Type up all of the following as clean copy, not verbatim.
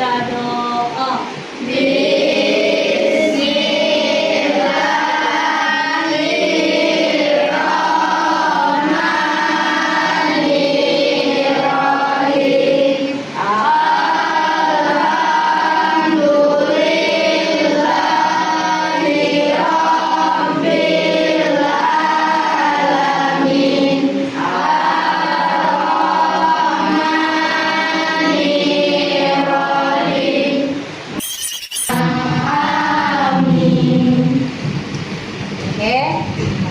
Kita doa.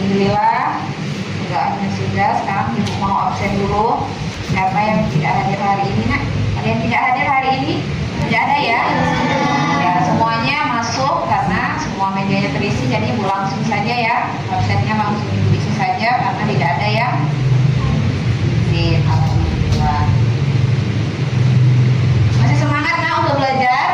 Alhamdulillah doanya sudah. Sekarang ibu mau absen dulu. Siapa yang tidak hadir hari ini, nak? Ada yang tidak hadir hari ini? Tidak ada ya? Ya, semuanya masuk karena semua mejanya terisi. Jadi ibu langsung saja ya, absennya langsung ibu isi saja karena tidak ada yang alhamdulillah. Masih semangat nak untuk belajar?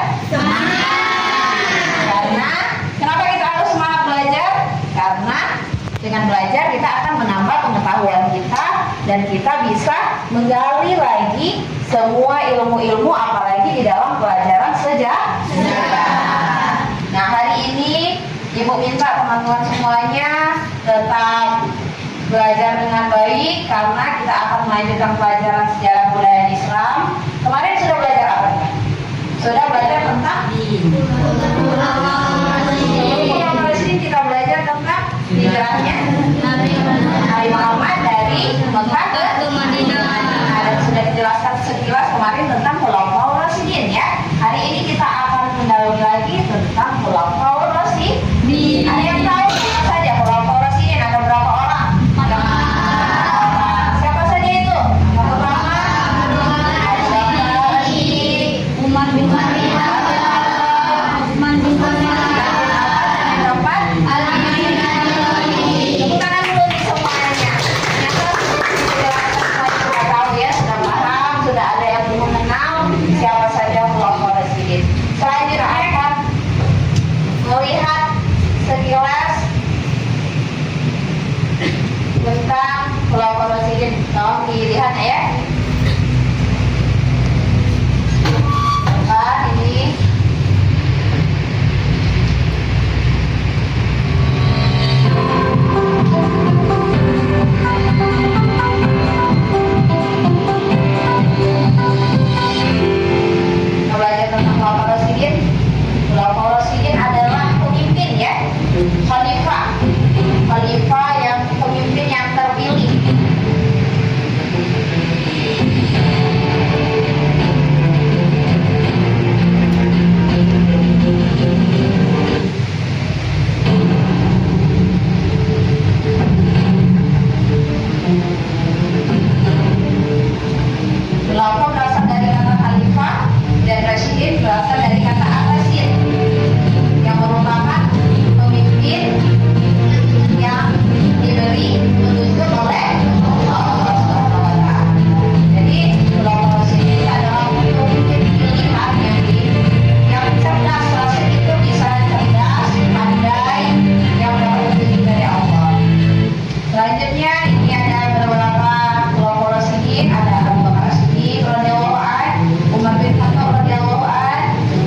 Karena kenapa kita harus semangat belajar? Karena dengan belajar kita akan menambah pengetahuan kita dan kita bisa menggali lagi semua ilmu-ilmu, apalagi di dalam pelajaran sejarah. Nah, hari ini ibu minta teman-teman semuanya tetap belajar dengan baik karena kita akan melanjutkan pelajaran sejarah budaya Islam. Kemarin sudah belajar apa? Sudah belajar tentang kita belajar tentang hijrahnya Nabi Muhammad dari Mekah ke Madinah. Dan sudah dijelaskan sekilas kemarin tentang Khulafaur Rasyidin ya. Hari ini kita akan mendalami lagi tentang Khulafaur Rasyidin. Ada yang tahu siapa saja Khulafaur Rasyidin? Ada berapa orang? Siapa saja itu? Yang pertama Umar bin Khattab, Utsman bin Affan, yang keempat tepuk tangan dulu nih semuanya. Ternyata sudah tahu ya, sudah paham, sudah ada yang belum mengenal siapa saja Khulafaur Rasyidin. Selanjutnya akan melihat sekilas tentang Khulafaur Rasyidin. Tolong dilihat ya. Ini belajar tentang Khulafaur Rasyidin. Khulafaur Rasyidin adalah pemimpin ya, khalifah yang pemimpin yang terpilih. Khulafaur berasal dari kata khalifah dan Rasyidin berasal dari kata ar-rasyid yang merupakan pemimpin yang diberi petunjuk oleh Allah Subhanahu wa Ta'ala. Jadi Khulafaur Rasyidin adalah pemimpin pilihan yang cerdas. Rasyid itu bisa cerdas, pandai, yang mendapat petunjuk dari Allah. Selanjutnya ini ada beberapa Khulafaur Rasyidin. Ada Abu Bakar As-Siddiq radhiyallahu anhu, Umar bin Khattab radhiyallahu anhu,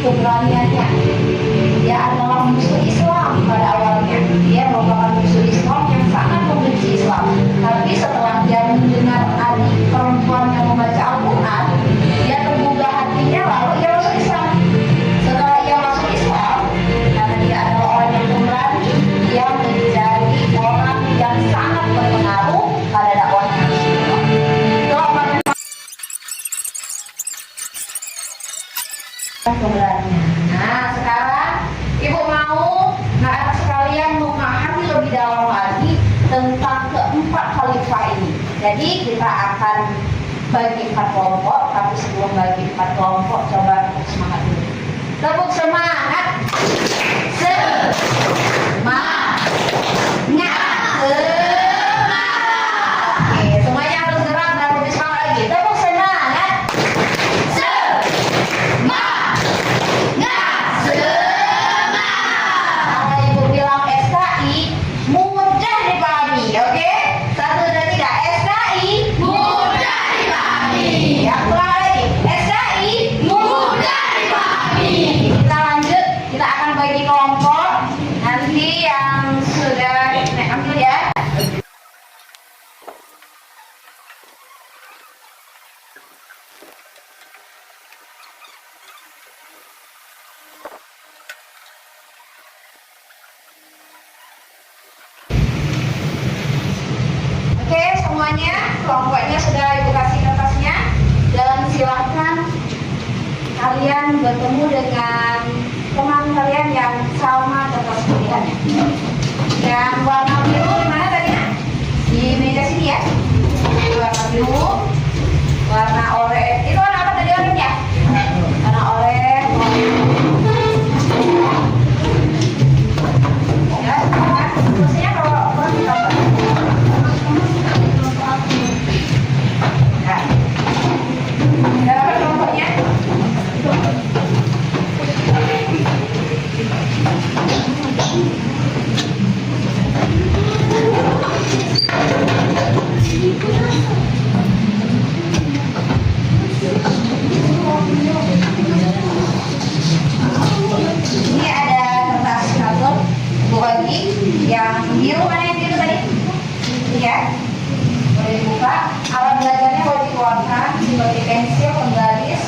keberaniannya. Dia adalah musuh Islam pada awalnya. Dia merupakan musuh Islam yang sangat membenci Islam. Tapi setelah dia mendengar adik perempuan yang membaca Al-Quran, dia tergugah hatinya, lalu ia masuk Islam. Setelah ia masuk Islam, karena dia adalah orang yang pemberani, dia menjadi orang yang sangat berpengaruh pada dakwahnya Rasulullah. Keberanian. Nah, sekarang Ibu mau anak sekalian memahami lebih dalam lagi tentang keempat khalifah ini. Jadi kita akan bagi 4 kelompok, tapi sebelum bagi 4 kelompok, coba tepuk semangat dulu. Tepuk semangat. Semangat. Oke, semuanya harus gerak dan lebih semangat lagi. Tepuk semangat. Kalau Ibu bilang SKI, mudah dipahami, oke? 1, 2, 3, SKI mudah dipahami. Yang ulang lagi, SKI mudah dipahami. Kita lanjut, kita akan bagi kelompok. Nanti yang sudah ambil ya. Oke, semuanya kelompoknya sudah Ibu kasih kertasnya, dan silahkan kalian bertemu dengan teman kalian yang sama kertas pilihannya. Yang warna biru di mana tadi? Di meja sini ya. Warna biru, warna oranye. Itu warna apa tadi oranye? Warna oranye. Ya, terusnya kalau ditambah. Nah, dapat kelompoknya. Ini ada kertas karton Bu bagi. Yang biru, mana yang biru tadi? Ya, boleh dibuka. Alat belajarnya boleh dikeluarkan seperti pensil, penggaris.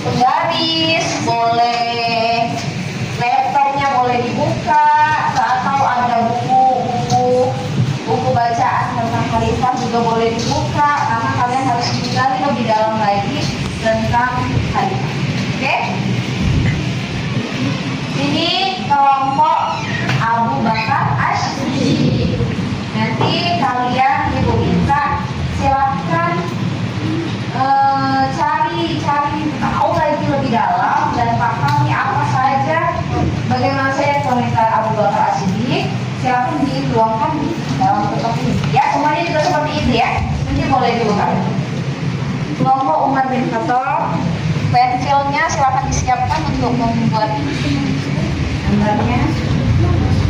Penggaris boleh, laptopnya boleh dibuka, atau ada buku bacaan tentang khalifah juga boleh dibuka, karena kalian harus menggali lebih dalam lagi tentang khalifah. Oke? Ini kelompok Abu Bakar As-Siddiq. Nanti kalian Ibu minta silahkan cari tahu lagi lebih dalam dan pahami apa saja, bagaimana saja komentar Abu Bakar As-Siddiq. Silahkan dituangkan di dalam kertas ini. Ya, semuanya juga seperti itu ya. Nanti boleh dibuka. Kelompok Umar bin Khattab, pensilnya silahkan disiapkan untuk membuat gambarnya.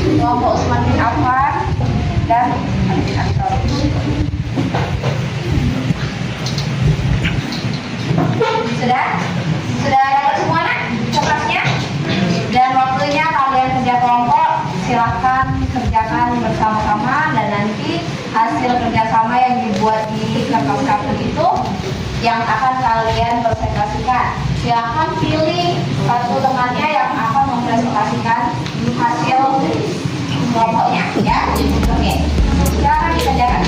Kelompok Utsman bin Affan dan Ali bin Abi Thalib. Sudah dapat semua nak kertasnya? Dan waktunya kalian kerja kelompok, silahkan kerjakan bersama-sama, dan nanti hasil kerjasama yang dibuat di kertas karton itu yang akan kalian presentasikan. Silahkan pilih satu temannya yang akan mempresentasikan hasil kelompoknya ya. Oke, silahkan dikerjakan.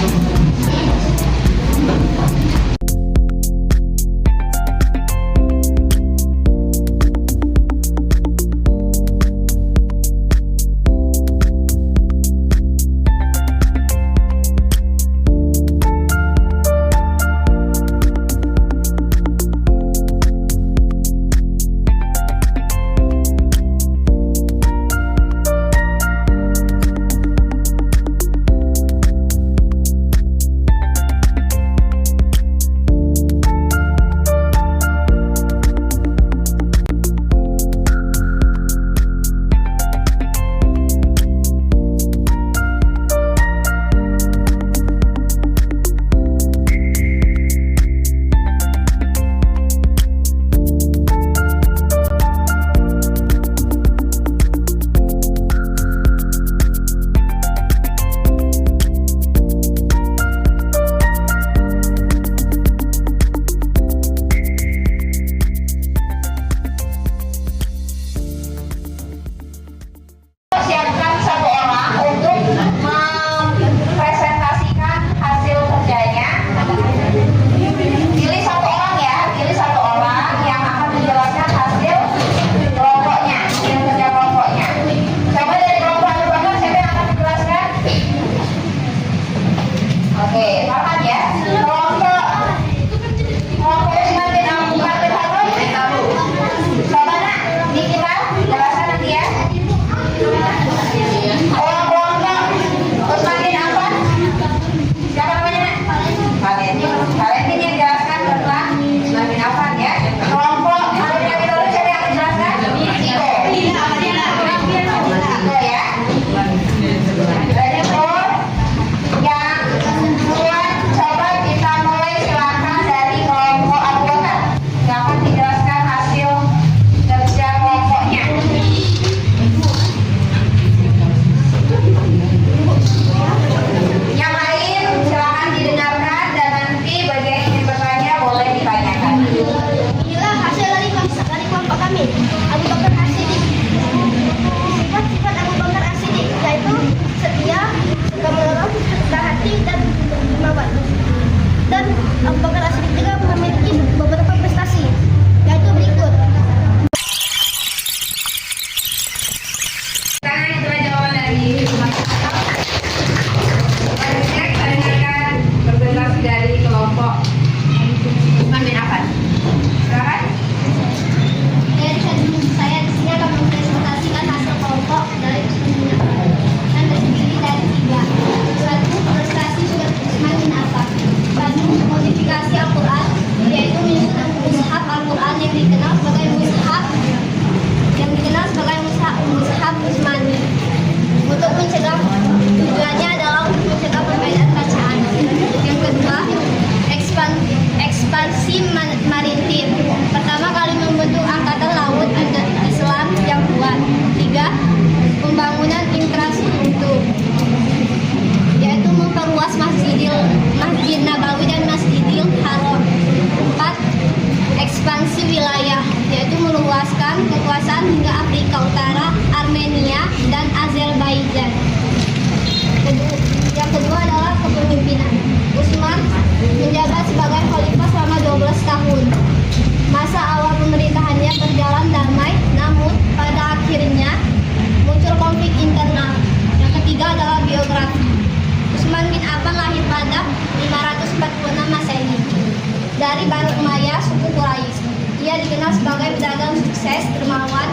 Quraisy. Ia dikenal sebagai pedagang sukses, dermawan,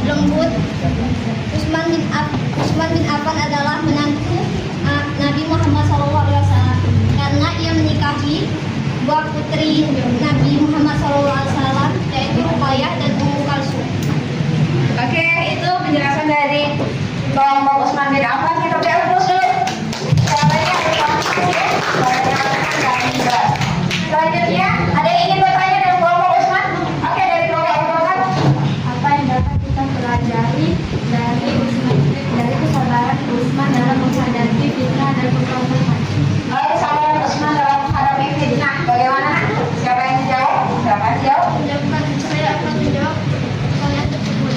lembut. Utsman bin Affan adalah menantu Nabi Muhammad SAW karena ia menikahi dua putri Nabi Muhammad SAW, yaitu Ruqayyah dan Ummu Kalsum. Oke, itu penjelasan dari kelompok Utsman bin Affan. Kita lihat terus dulu. Selanjutnya, ada yang ingin bertanya dari kelompok Utsman? Oke, dari kelompok Utsman. Apa yang dapat kita pelajari dari kesabaran Utsman dalam menghadapi fitnah dan pemberontakan? Kesabaran Utsman dalam menghadapi fitnah. Bagaimana? Siapa yang menjawab? Saya akan menjawab pertanyaan tersebut.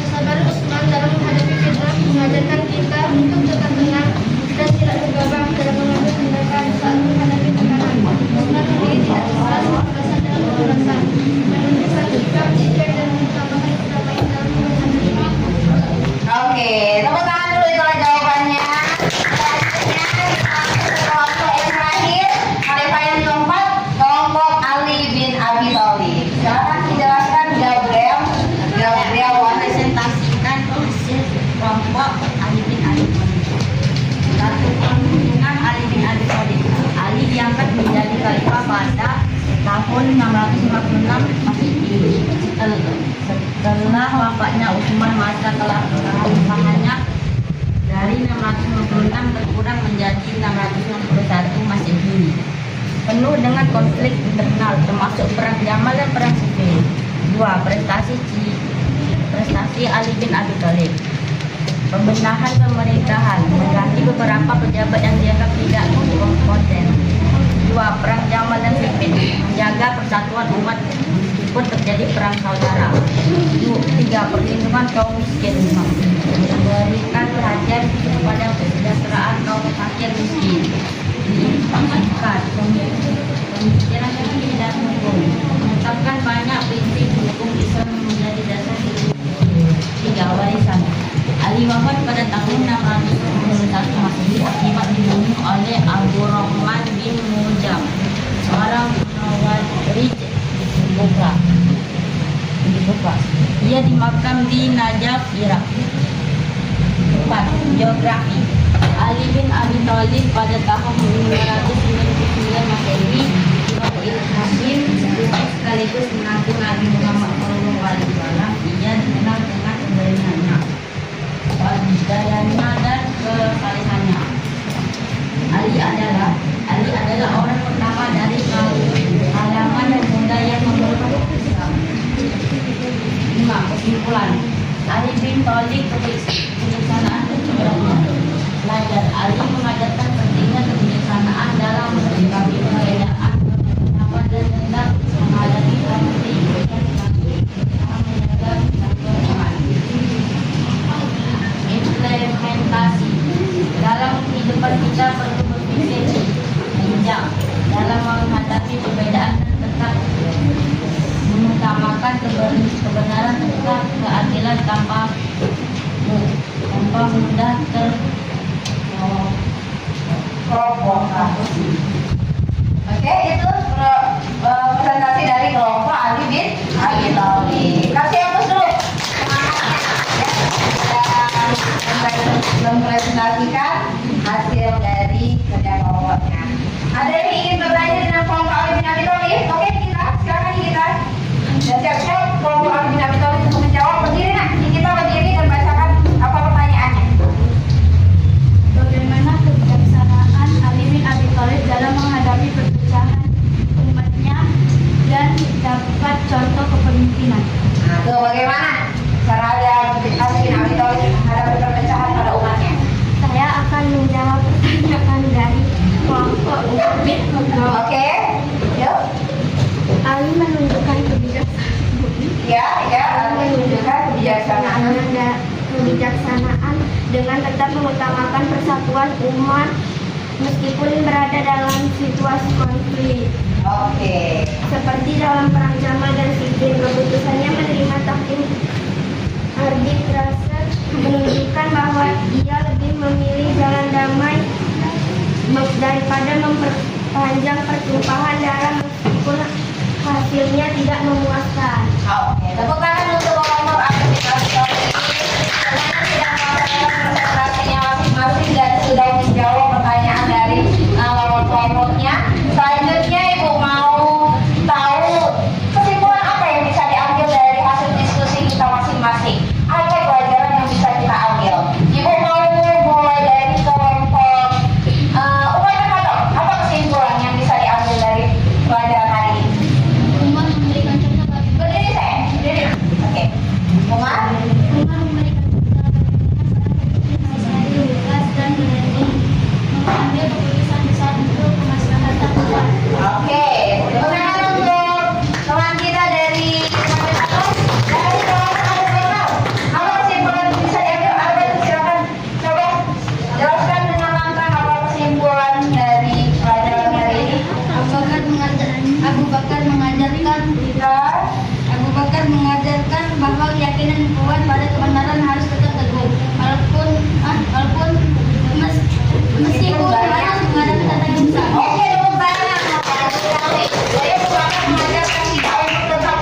Kesabaran Utsman dalam menghadapi fitnah mengajarkan kita untuk tetap tenang dan tidak gegabah dalam mengambil tindakan saat menghadapi tekanan. Utsman sendiri tidak selalu berkesan dalam pemberontakan, menunjukkan sikap jujur dan mengutamakan kedamaian dalam menghadapi fitnah. Oke, tepuk tangan dulu itulah jawabannya. Selanjutnya kelompok yang terakhir, khalifah yang keempat, kelompok Ali bin Abi Thalib. Silakan dijelaskan Gabriel Presentasikan kelompok Ali bin Abi Thalib. Satu Kepemimpinan Ali bin Abi Thalib. Ali diangkat menjadi khalifah pada tahun 656 Masehi. Setelah wafatnya Utsman, masa kekhalifahannya dari 656 berkurang menjadi 661 Masehi. Penuh dengan konflik internal termasuk perang Jamal dan perang Siffin. 2. Prestasi Ali bin Abi Thalib. Pembenahan pemerintahan, mengganti beberapa pejabat yang dianggap tidak kompeten. 2. Perang Jamal dan Siffin, menjaga persatuan umat meskipun terjadi perang saudara. 3. Perlindungan kaum miskin, memberikan perhatian kepada kesejahteraan kaum fakir miskin. 4. Pemikiran fikih dan hukum, menetapkan banyak prinsip hukum Islam menjadi dasar hidup. 3. Warisan. Ali wafat pada tahun 691 Masehi akibat dibunuh oleh Abdurrahman bin Muljam, seorang Khawarij di Bukra. Ia dimakam di Najaf, Irak. 4. Geografi. Ali bin Abi Thalib pada tahun 599 Masehi diwakili Hakim sekaligus menantu Nabi Muhammad SAW. Ia dikenal dengan keberaniannya, kebijakannya dan kesalehannya. Ali adalah orang pertama dari kalangan pemuda yang memeluk Islam. 5. Kesimpulan. Ali bin Thalib kebijaksanaan dan keberanian. Belajar. Ali mengajarkan pentingnya kebijaksanaan dalam menyikapi perbedaan dan tetap menghadapi konflik dalam menjaga kebersamaan. Implementasi. Dalam kehidupan kita perlu berpikir bijak dalam menghadapi perbedaan dan tetap mengutamakan kebenaran serta keadilan tanpa mudah terprovokasi. Oke, itu presentasi dari kelompok Ali bin Abi Thalib. Kasih hapus dulu. Mempresentasikan hasil dari kerja kelompoknya. Ada yang ingin bertanya dengan kelompok Ali bin Abi Thalib? Oke, silakan kita. Dan siap-siap kelompok Ali bin Abi Thalib untuk menjawab. Berdiri nak, kita berdiri dan bacakan apa pertanyaannya. Bagaimana kebijaksanaan Ali bin Abi Thalib dalam menghadapi perpecahan umatnya dan dapat contoh kepemimpinan? Nah, tuh bagaimana cara Ali bin Abi Thalib menghadapi perpecahan pada umatnya? Saya akan menjawab pertanyaan dari kelompok Ubin. Oke, yuk. Ali menunjukkan kebijaksanaan. Ali menunjukkan kebijaksanaan dengan tetap mengutamakan persatuan umat meskipun berada dalam situasi konflik. Oke. Seperti dalam perang Jamal dan Siffin, keputusannya menerima tahkim arbitrase menunjukkan bahwa ia lebih memilih jalan damai daripada memperpanjang pertumpahan darah meskipun hasilnya tidak memuaskan. Oke, tepuk tangan untuk kelompok aktivitas ini. Karena sudah melakukan presentasinya masing-masing dan sudah menjawab pertanyaan dari kelompok-kelompoknya. Selanjutnya Ibu mau tahu kesimpulan apa yang bisa diambil dari hasil diskusi kita masing-masing. Apa pelajaran yang bisa kita ambil? Ibu mau mulai dari kelompok Umar dan Hato. Apa kesimpulan yang bisa diambil dari pelajaran hari ini? Umar memberikan contoh bagi Berdiri saya, berdiri. Oke. Umar? Umar memberikan contoh bagaimana seorang pemimpin harus ikhlas dan berani mengambil keputusan besar untuk kemaslahatan umat. Oke. Tepuk tangan untuk teman kita dari dari kelompok Al-Bakar. Apa kesimpulan yang bisa diambil? Albert, silakan. Coba jelaskan dengan lantang apa kesimpulan dari pelajaran hari ini. Abu Bakar mengajarkan bahwa keyakinan kuat pada kebenaran harus tetap teguh walaupun meskipun harus menghadapi tantangan besar. Oke, tepuk tangan. Jadi Abu Bakar mengajarkan kita untuk tetap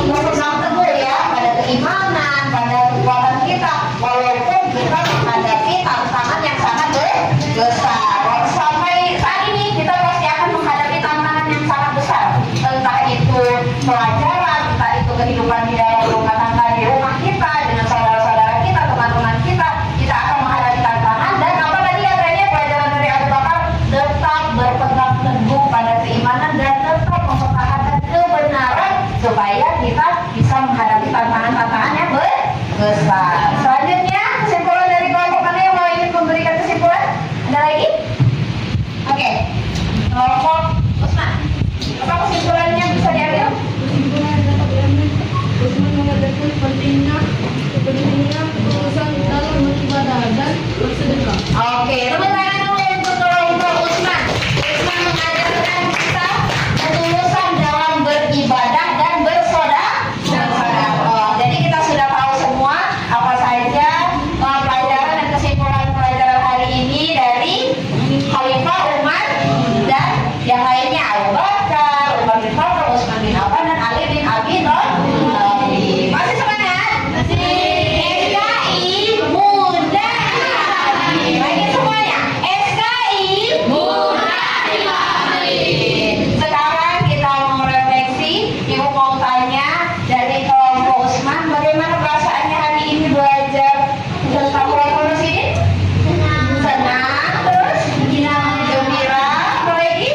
berpegang teguh ya pada keimanan, pada kekuatan kita, walaupun kita menghadapi tantangan yang sangat besar. Sampai saat ini kita pasti akan menghadapi tantangan yang sangat besar, entah itu pelajaran, entah itu kehidupan di dalam rumah tangga, di rumah kita dengan saudara-saudara kita, teman-teman kita akan menghadapi tantangan. Dan apa tadi katanya pelajaran dari Abu Bakar? Tetap berpegang teguh pada keimanan dan tetap mempertahankan kebenaran supaya kita bisa menghadapi tantangan-tantangan yang besar. Selanjutnya kesimpulan dari kelompok mana yang mau ingin memberikan kesimpulan? Ada lagi? Oke, kelompok Usman. Apa kesimpulannya bisa diambil? Usman mengajarkan pentingnya keputusan dalam beribadah dan bersedekah. Oke, tepuk tangan dulu untuk kelompok Usman. Usman mengajarkan kita ketulusan dalam beribadah dan bersedekah. Jadi kita sudah tahu semua apa saja pelajaran dan kesimpulan pelajaran hari ini dari Khalifah Umar dan yang lainnya Abu Bakar, Umar bin Khattab, Utsman bin Affan dan Ali bin Abi Thalib. Masih semangat? SKI muda. Lagi semuanya. SKI muda. Sekarang kita mau refleksi. Ibu mau tanya dari kelompok Usman, bagaimana perasaannya hari ini belajar tentang Quran ini? Senang, terus gembira, apa lagi?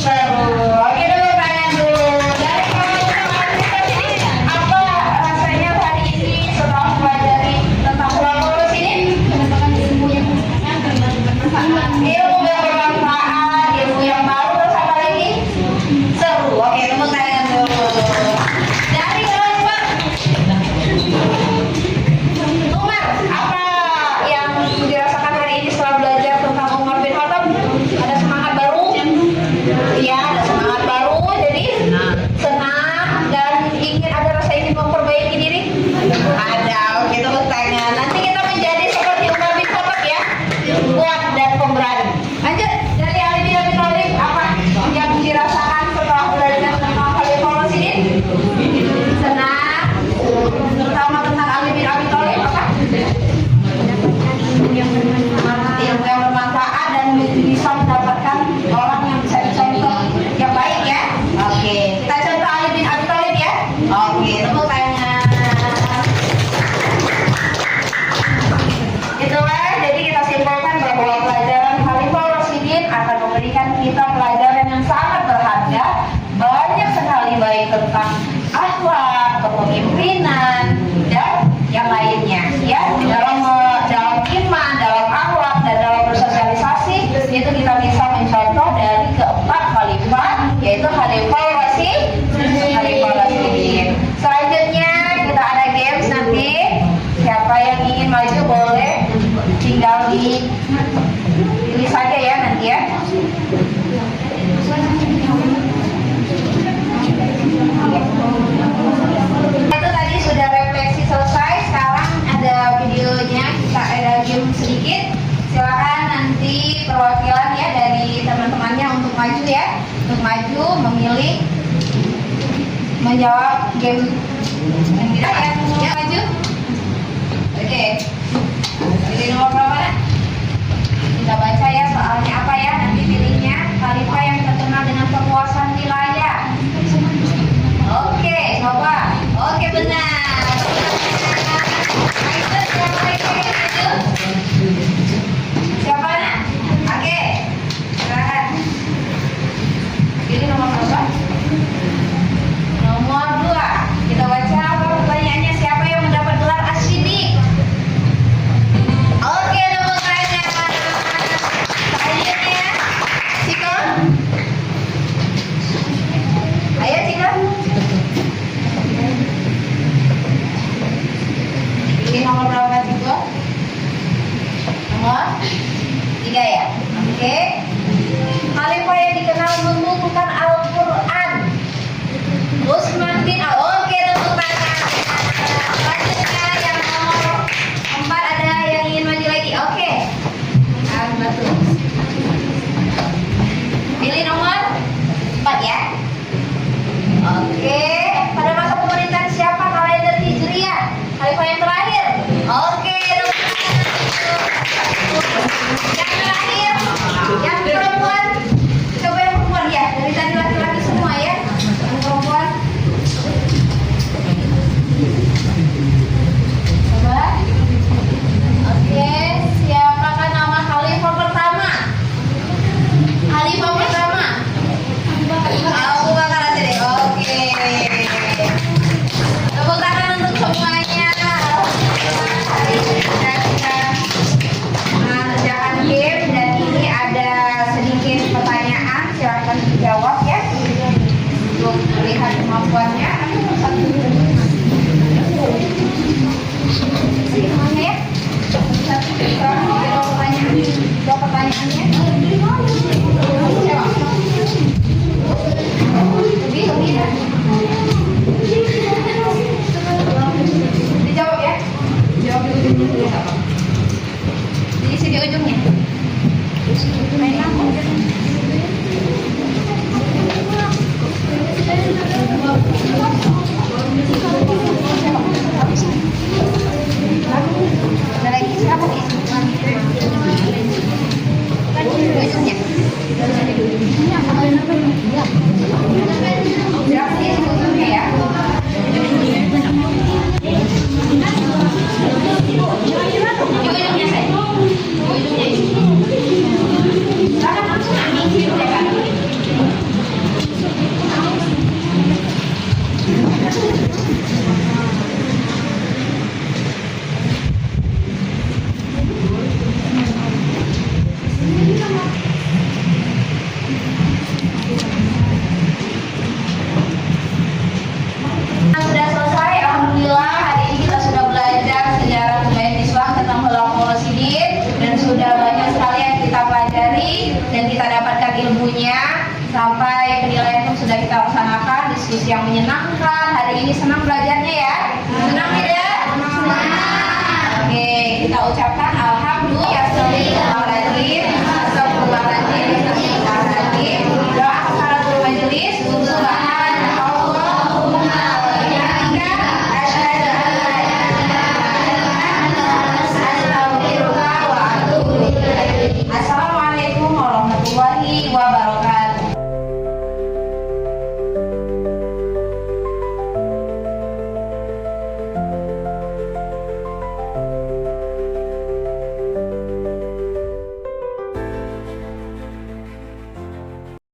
Seru. Oke dulu, tanya dulu. Dari kelompok ini, apa rasanya hari ini setelah pelajari tentang Quran ini? Ilmu yang bermanfaat, ilmu yang baru, terus apa lagi? Seru. Oke, tepuk tangan dulu. Dari kelompok Umar, apa yang dirasakan hari ini setelah belajar tentang Umar bin Khattab? Ada semangat baru? Iya, ada semangat baru. Jadi senang dan ingin ada rasa ingin memperbaiki diri? Ada. Oke, tepuk tangan. Nanti kita menjadi seperti Umar bin Khattab ya, kuat dan pemberani. Lanjut dari Ali bin Abi Thalib, apa yang dirasakan setelah belajar tentang Khalifah Rasyidin? Senang, terutama tentang Ali bin Abi Thalib apa? Ilmu yang bermanfaat dan bisa mendapatkan orang yang bisa dicontoh yang baik ya. Oke, kita contoh Ali bin Abi Thalib ya. Oke, tepuk tangan. Itulah, jadi kita simpulkan bahwa pelajaran Khalifah Rasyidin akan memberikan kita pelajaran yang sangat berharga, banyak sekali baik tentang akhlak, kepemimpinan dan yang lainnya ya. Dalam iman, dalam akhlak dan dalam bersosialisasi itu kita bisa mencontoh dari keempat khalifah, yaitu Khalifah Rasyidin. Selanjutnya kita ada games nanti. Siapa yang ingin maju boleh tinggal pilih saja ya nanti ya. Itu tadi sudah refleksi selesai. Sekarang ada videonya, kita ada game sedikit. Silakan nanti perwakilan ya dari teman-temannya untuk maju ya, untuk maju memilih menjawab game yang tidak ya maju. Oke. Pilih nomor berapa? Nak? Kita baca ya soalnya apa ya, nanti pilihnya khalifah yang terkenal dengan penguasaan wilayah. Oke, coba. Oke, benar. Siapa nak? Oke. Silakan. Pilih nomor berapa? Nomor 2. Kita baca apa pertanyaannya, siapa yang mendapat gelar As-Siddiq? Oke, tepuk tangan. Selanjutnya, Ciko. Ayo Ciko. Pilih nomor berapa Ciko? Nomor 3 ya. Oke. Khalifah yang dikenal membukukan Al-Quran. Utsman bin Affan. Oke, tepuk tangan. Selanjutnya yang nomor 4, ada yang ingin maju lagi. Oke. Betul. Pilih nomor 4 ya. Oke. Pada masa pemerintahan siapa kalender Hijriah? Khalifah yang terakhir. Oke, tepuk tangan. Yang terakhir, yang perempuan. Coba yang perempuan ya. Dari tadi laki-laki semua ya. Yang perempuan. Coba. Oke, siapakah nama khalifah pertama? Khalifah pertama. Abu Bakar As-Siddiq. Oke. Tepuk tangan untuk semuanya. Hari ini kita mengerjakan game dan ini ada sedikit pertanyaan, silakan dijawab ya. Untuk melihat kemampuannya. Semuanya ya. Dua pertanyaannya. Lebih ya. Dijawab ya. Jawab di ujungnya. Di sini ujungnya. Main lampu. Ada lagi siapa nih? Ujungnya. Siapa sih ujungnya ya? Ujungnya saya. Ujungnya. Silakan langsung ambil. Sudah selesai, alhamdulillah. Hari ini kita sudah belajar sejarah kebaikan Islam tentang Khulafaur Rasyidin dan sudah banyak sekali yang kita pelajari dan kita dapatkan ilmunya. Sampai penilaian pun sudah kita laksanakan, diskusi yang menyenangkan. Hari ini senang belajarnya ya? Senang tidak? Senang. Oke, kita ucapkan alhamdulillah.